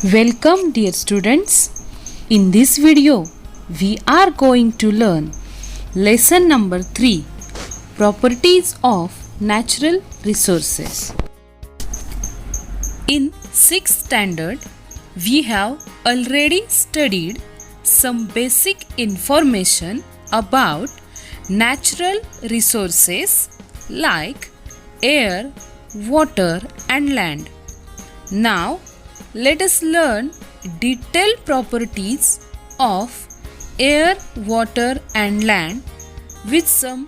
Welcome dear students. In this video we are going to learn lesson number 3, Properties of Natural Resources. In 6th standard we have already studied some basic information about natural resources like air, water and land. Now let us learn detailed properties of air, water and land with some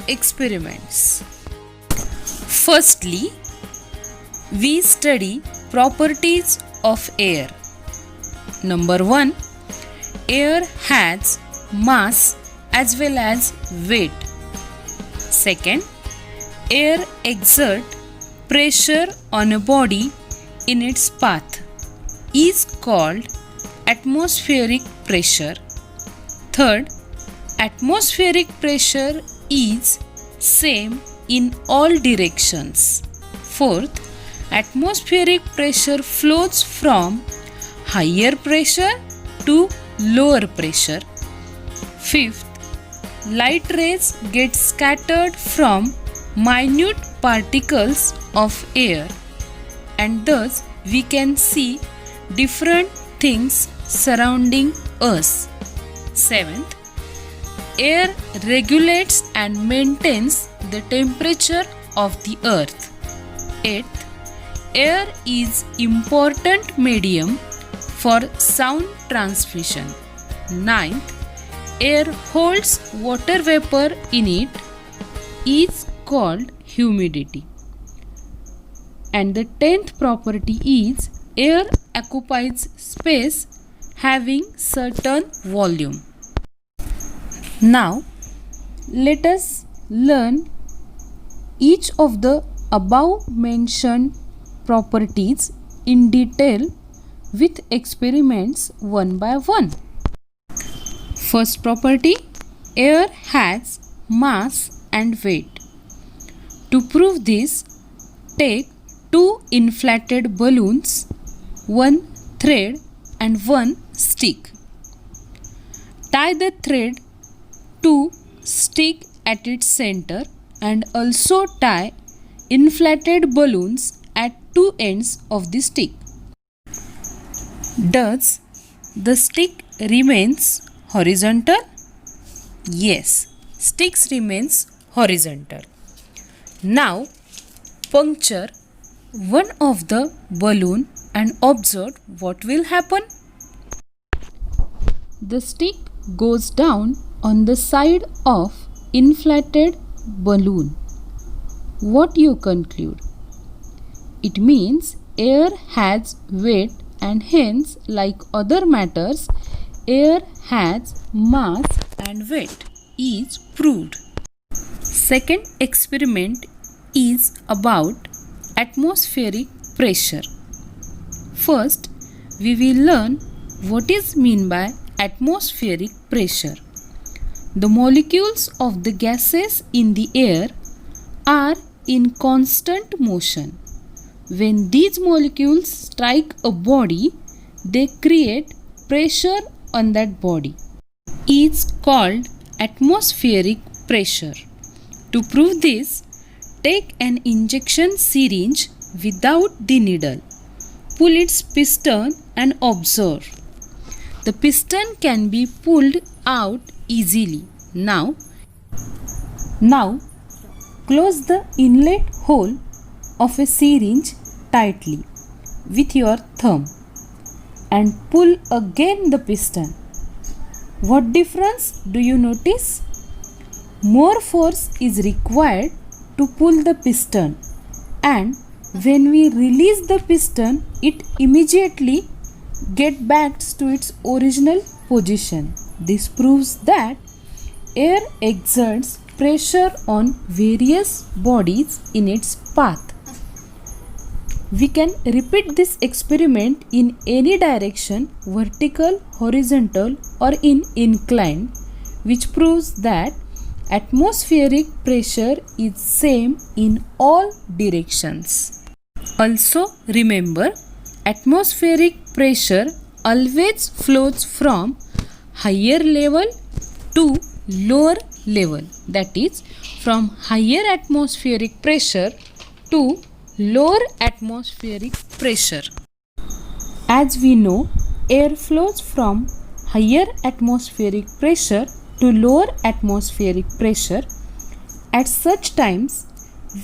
experiments. Firstly, we study properties of air. Number 1. Air has mass as well as weight. Second, air exerts pressure on a body in its path is called atmospheric pressure. Third, atmospheric pressure is same in all directions. Fourth, atmospheric pressure flows from higher pressure to lower pressure. Fifth, light rays get scattered from minute particles of air and thus we can see different things surrounding us. Seventh, air regulates and maintains the temperature of the earth. Eighth, air is important medium for sound transmission. Ninth, air holds water vapor in it is called humidity. And the 10th property is air occupies space having certain volume. Now let us learn each of the above mentioned properties in detail with experiments one by one. First property, air has mass and weight. To prove this, take two inflated balloons, one thread and one stick. Tie the thread to stick at its center and also tie inflated balloons at two ends of the stick. Does the stick remains horizontal? Yes, sticks remains horizontal. Now puncture one of the balloon and observe what will happen. The stick goes down on the side of inflated balloon. What you conclude? It means air has weight and hence, like other matters, air has mass and weight is proved. Second experiment is about atmospheric pressure. First, we will learn what is meant by atmospheric pressure. The molecules of the gases in the air are in constant motion. When these molecules strike a body, they create pressure on that body. It is called atmospheric pressure. To prove this, take an injection syringe without the needle. Pull its piston and observe. The piston can be pulled out easily. Now close the inlet hole of a syringe tightly with your thumb and pull again the piston. What difference do you notice? More force is required to pull the piston, and when we release the piston, it immediately gets back to its original position. This proves that air exerts pressure on various bodies in its path. We can repeat this experiment in any direction, vertical, horizontal or in inclined, which proves that atmospheric pressure is same in all directions. Also remember, atmospheric pressure always flows from higher level to lower level, that is from higher atmospheric pressure to lower atmospheric pressure. As we know, air flows from higher atmospheric pressure to lower atmospheric pressure. At such times,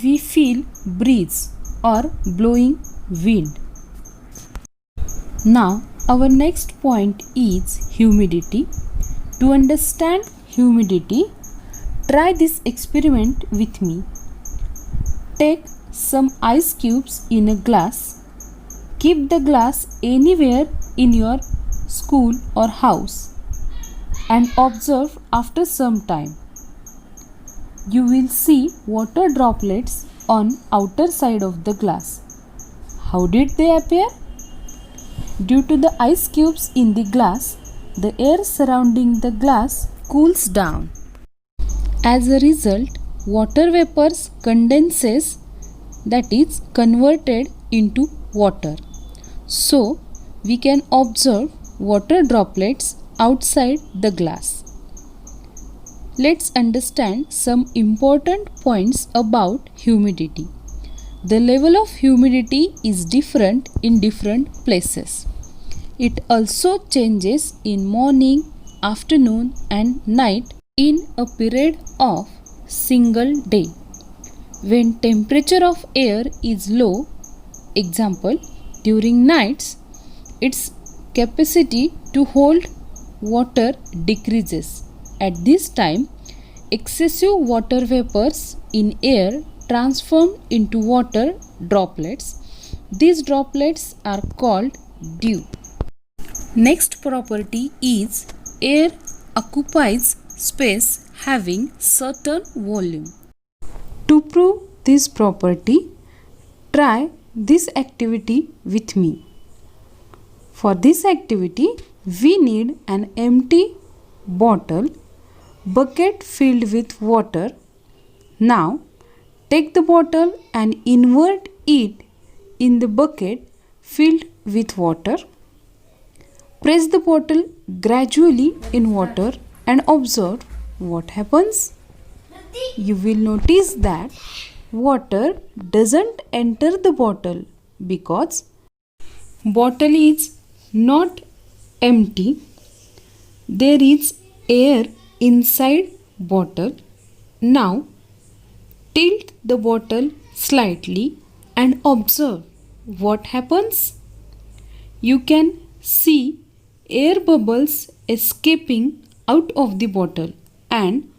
we feel breeze or blowing wind. Now, our next point is humidity. To understand humidity, try this experiment with me. Take some ice cubes in a glass. Keep the glass anywhere in your school or house and observe after some time. You will see water droplets on outer side of the glass. How did they appear? Due to the ice cubes in the glass, the air surrounding the glass cools down. As a result, water vapors condenses, that is converted into water. So, we can observe water droplets outside the glass. Let's understand some important points about humidity. The level of humidity is different in different places. It also changes in morning, afternoon and night in a period of single day. When temperature of air is low, example during nights, its capacity to hold water decreases. At this time, excessive water vapors in air transform into water droplets. These droplets are called dew. Next property is air occupies space having certain volume. To prove this property, try this activity with me. For this activity, we need an empty bottle, bucket filled with water. Now, take the bottle and invert it in the bucket filled with water. Press the bottle gradually in water and observe what happens. You will notice that water doesn't enter the bottle because bottle is not empty. There is air inside bottle. Now tilt the bottle slightly and observe what happens. You can see air bubbles escaping out of the bottle and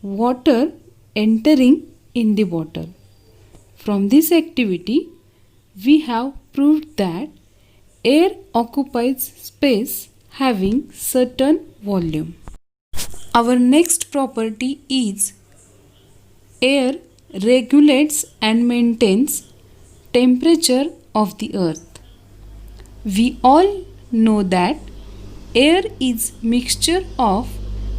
water entering in the bottle. From this activity, we have proved that air occupies space having certain volume. Our next property is air regulates and maintains temperature of the earth. We all know that air is mixture of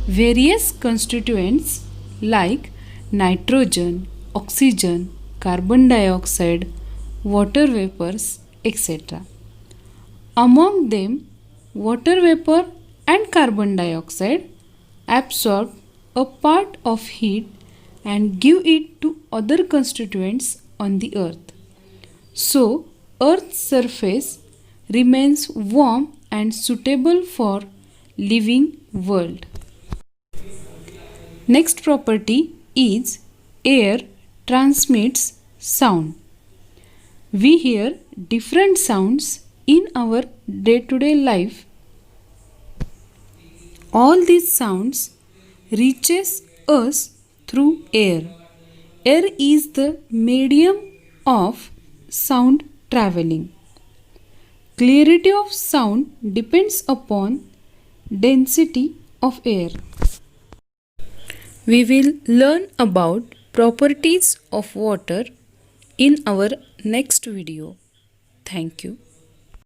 various constituents like nitrogen, oxygen, carbon dioxide, water vapors, etc. Among them, water vapor and carbon dioxide absorb a part of heat and give it to other constituents on the earth. So, earth's surface remains warm and suitable for living world. Next property is air transmits sound. We hear different sounds in our day-to-day life. All these sounds reaches us through air. Air is the medium of sound traveling. Clarity of sound depends upon density of air. We will learn about properties of water in our next video. Thank you.